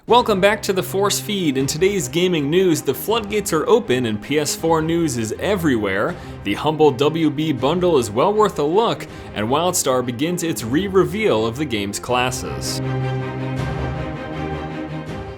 Welcome back to the Force Feed. In today's gaming news, the floodgates are open and PS4 news is everywhere. The humble WB bundle is well worth a look, and WildStar begins its re-reveal of the game's classes.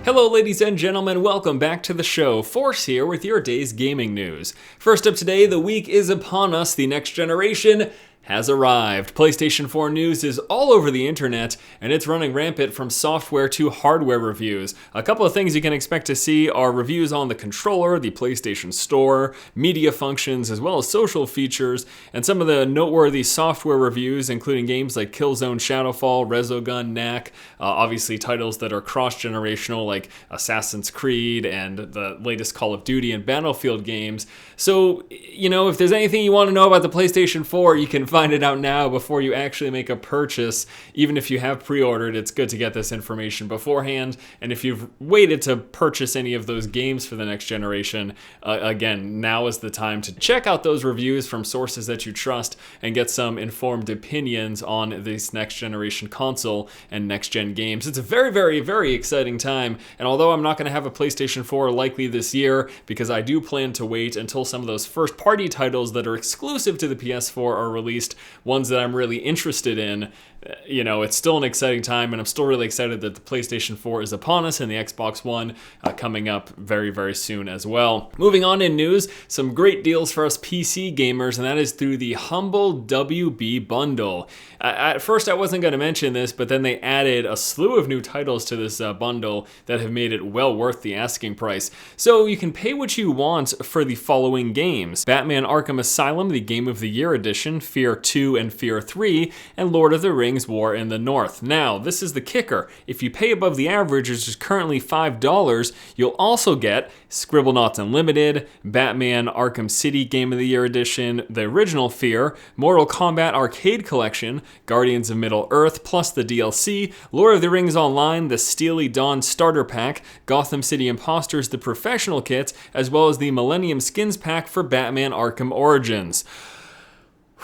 Hello ladies and gentlemen, welcome back to the show. Force here with your day's gaming news. First up today, the week is upon us. The next generation has arrived. PlayStation 4 news is all over the internet, and it's running rampant from software to hardware reviews. A couple of things you can expect to see are reviews on the controller, the PlayStation Store, media functions, as well as social features, and some of the noteworthy software reviews, including games like Killzone Shadowfall, Resogun, Knack, obviously titles that are cross-generational like Assassin's Creed and the latest Call of Duty and Battlefield games. So, if there's anything you want to know about the PlayStation 4, you can find it out now before you actually make a purchase. Even if you have pre-ordered, it's good to get this information beforehand. And if you've waited to purchase any of those games for the next generation, again, now is the time to check out those reviews from sources that you trust and get some informed opinions on this next generation console and next gen games. It's a very, very, very exciting time. And although I'm not going to have a PlayStation 4 likely this year, because I do plan to wait until some of those first party titles that are exclusive to the PS4 are released, ones that I'm really interested in, it's still an exciting time, and I'm still really excited that the PlayStation 4 is upon us and the Xbox One coming up very, very soon as well. Moving on in news, some great deals for us PC gamers, and that is through the humble WB bundle. At first I wasn't going to mention this, but then they added a slew of new titles to this bundle that have made it well worth the asking price. So you can pay what you want for the following games: Batman Arkham Asylum, the Game of the Year edition, Fear 2 and Fear 3, and Lord of the Rings War in the North. Now, this is the kicker. If you pay above the average, which is currently $5, you'll also get Scribblenauts Unlimited, Batman Arkham City Game of the Year edition, the original Fear, Mortal Kombat Arcade Collection, Guardians of Middle-earth, plus the DLC, Lord of the Rings Online, the Steely Dawn Starter Pack, Gotham City Imposters, the Professional Kit, as well as the Millennium Skins Pack for Batman Arkham Origins.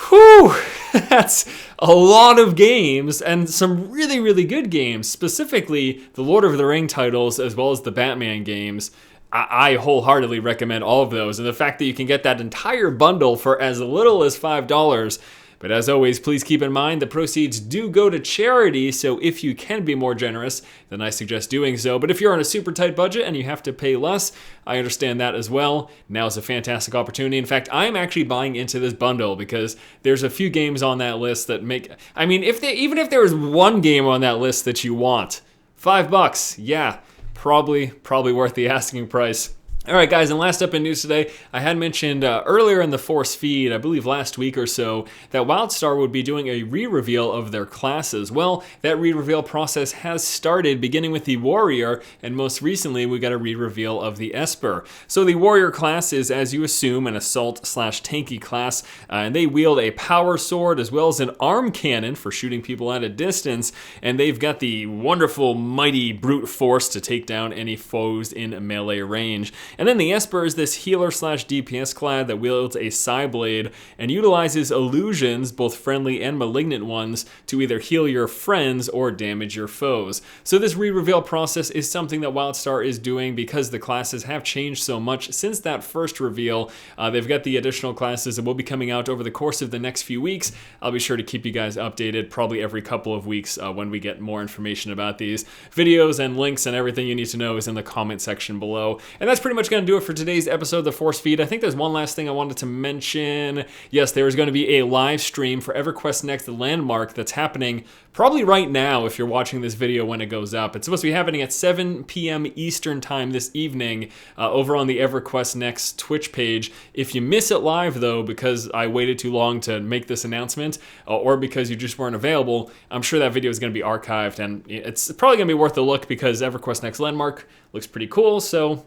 Whew, that's a lot of games, and some really, really good games, specifically the Lord of the Ring titles as well as the Batman games. I wholeheartedly recommend all of those, and the fact that you can get that entire bundle for as little as $5. But as always, please keep in mind the proceeds do go to charity, so if you can be more generous, then I suggest doing so. But if you're on a super tight budget and you have to pay less, I understand that as well. Now's a fantastic opportunity. In fact, I'm actually buying into this bundle because there's a few games on that list that make... even if there was one game on that list that you want, $5, yeah, probably worth the asking price. All right, guys, and last up in news today, I had mentioned earlier in the Force feed, I believe last week or so, that WildStar would be doing a re-reveal of their classes. Well, that re-reveal process has started, beginning with the Warrior, and most recently we got a re-reveal of the Esper. So the Warrior class is, as you assume, an assault/tanky class, and they wield a power sword as well as an arm cannon for shooting people at a distance, and they've got the wonderful, mighty brute force to take down any foes in melee range. And then the Esper is this healer/DPS clad that wields a Psyblade and utilizes illusions, both friendly and malignant ones, to either heal your friends or damage your foes. So this re-reveal process is something that WildStar is doing because the classes have changed so much since that first reveal. They've got the additional classes that will be coming out over the course of the next few weeks. I'll be sure to keep you guys updated probably every couple of weeks when we get more information about these. Videos and links and everything you need to know is in the comment section below. And that's pretty much going to do it for today's episode of the Force Feed. I think there's one last thing I wanted to mention. Yes, there is going to be a live stream for EverQuest Next Landmark that's happening probably right now if you're watching this video when it goes up. It's supposed to be happening at 7 p.m. Eastern time this evening over on the EverQuest Next Twitch page. If you miss it live, though, because I waited too long to make this announcement or because you just weren't available, I'm sure that video is going to be archived, and it's probably going to be worth a look because EverQuest Next Landmark looks pretty cool, so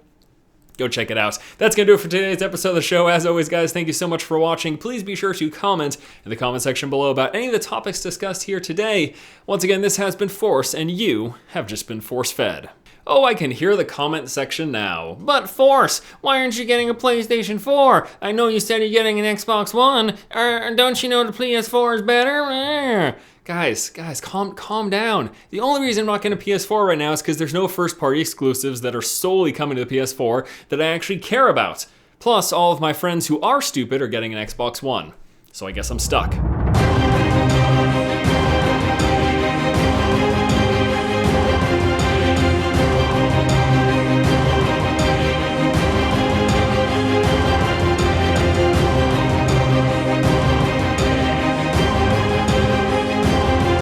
go check it out. That's going to do it for today's episode of the show. As always, guys, thank you so much for watching. Please be sure to comment in the comment section below about any of the topics discussed here today. Once again, this has been Force, and you have just been force-fed. Oh, I can hear the comment section now. But Force, why aren't you getting a PlayStation 4? I know you said you're getting an Xbox One. Don't you know the PS4 is better? Guys, calm down. The only reason I'm not getting a PS4 right now is because there's no first-party exclusives that are solely coming to the PS4 that I actually care about. Plus, all of my friends who are stupid are getting an Xbox One. So I guess I'm stuck.